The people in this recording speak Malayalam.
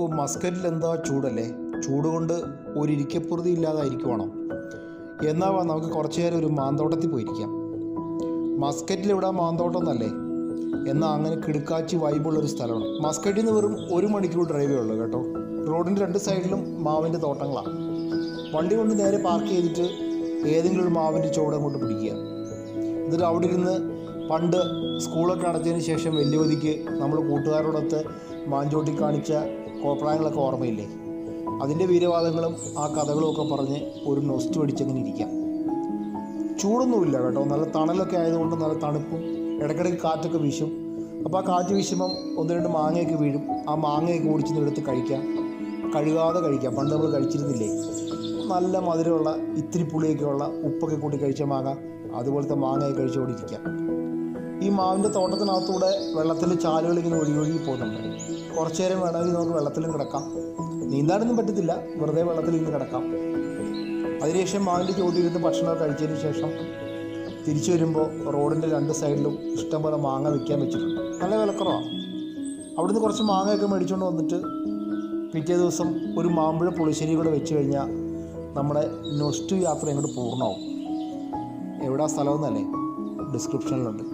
ഓ, മസ്കറ്റിൽ എന്താ ചൂടല്ലേ. ചൂട് കൊണ്ട് ഒരു ഇരിക്കപ്പുറതി ഇല്ലാതായിരിക്കുവാണോ? എന്നാൽ നമുക്ക് കുറച്ചു നേരം ഒരു മാന്തോട്ടത്തിൽ പോയിരിക്കാം. മസ്കറ്റിൽ ഇവിടെ മാന്തോട്ടം എന്നല്ലേ, എന്നാൽ അങ്ങനെ കിടുക്കാച്ചി വൈബുള്ളൊരു സ്ഥലമാണ്. മസ്കറ്റിൽ നിന്ന് വെറും 1 മണിക്കൂർ ഡ്രൈവേ ഉള്ളൂ കേട്ടോ. റോഡിൻ്റെ 2 സൈഡിലും മാവിൻ്റെ തോട്ടങ്ങളാണ്. വണ്ടി കൊണ്ട് നേരെ പാർക്ക് ചെയ്തിട്ട് ഏതെങ്കിലും ഒരു മാവിൻ്റെ ചുവട് അങ്ങോട്ട് പിടിക്കുക. എന്നിട്ട് അവിടെ ഇരുന്ന് പണ്ട് സ്കൂളൊക്കെ അടച്ചതിന് ശേഷം വലിയവതിക്ക് നമ്മൾ കൂട്ടുകാരോടൊത്ത് മാഞ്ചോട്ടി കാണിച്ച കോപ്രായങ്ങളൊക്കെ ഓർമ്മയില്ലേ? അതിൻ്റെ വീരവാദങ്ങളും ആ കഥകളും ഒക്കെ പറഞ്ഞ് ഒരു നൊസ്റ്റ് അടിച്ചങ്ങനെ ഇരിക്കാം. ചൂടൊന്നുമില്ല കേട്ടോ, നല്ല തണലൊക്കെ ആയതുകൊണ്ട് നല്ല തണുപ്പും, ഇടയ്ക്കിടയ്ക്ക് കാറ്റൊക്കെ വീശും. അപ്പോൾ ആ കാറ്റ് വീശുമ്പം 1-2 മാങ്ങയൊക്കെ വീഴും. ആ മാങ്ങയൊക്കെ ഓടിച്ചെന്ന് എടുത്ത് കഴിക്കാം, കഴുകാതെ കഴിക്കാം. പണ്ട് നമ്മൾ കഴിച്ചിരുന്നില്ലേ, നല്ല മധുരമുള്ള ഇത്തിരി പുളിയൊക്കെ ഉള്ള ഉപ്പൊക്കെ കൂട്ടി കഴിച്ച മാങ്ങ, അതുപോലത്തെ മാങ്ങയൊക്കെ കഴിച്ചുകൊണ്ടിരിക്കാം. ഈ മാവിൻ്റെ തോട്ടത്തിനകത്തൂടെ വെള്ളത്തിൽ ചാലുകൾ ഇങ്ങനെ ഒഴുകി പോകുന്നുണ്ട്. കുറച്ചു നേരം വേണമെങ്കിൽ നമുക്ക് വെള്ളത്തിലും കിടക്കാം. നീന്താനൊന്നും പറ്റത്തില്ല, വെറുതെ വെള്ളത്തിൽ ഇങ്ങനെ കിടക്കാം. അതിനുശേഷം മാവിൻ്റെ ചോട്ടിലിരുന്ന് ഭക്ഷണമൊക്കെ കഴിച്ചതിന് ശേഷം തിരിച്ചു വരുമ്പോൾ റോഡിൻ്റെ 2 സൈഡിലും ഇഷ്ടംപോലെ മാങ്ങ വിൽക്കാൻ വെച്ചിട്ടുണ്ട്. നല്ല വിലക്കുറവാണ്. അവിടുന്ന് കുറച്ച് മാങ്ങയൊക്കെ മേടിച്ചുകൊണ്ട് വന്നിട്ട് പിറ്റേ ദിവസം ഒരു മാമ്പഴ പുളിശ്ശേരി കൂടെ വെച്ച് കഴിഞ്ഞാൽ നമ്മുടെ നൊസ്റ്റു യാത്ര അങ്ങോട്ട് പൂർണ്ണമാവും. എവിടെയാ സ്ഥലമെന്നല്ലേ ഡിസ്ക്രിപ്ഷനിലുണ്ട്.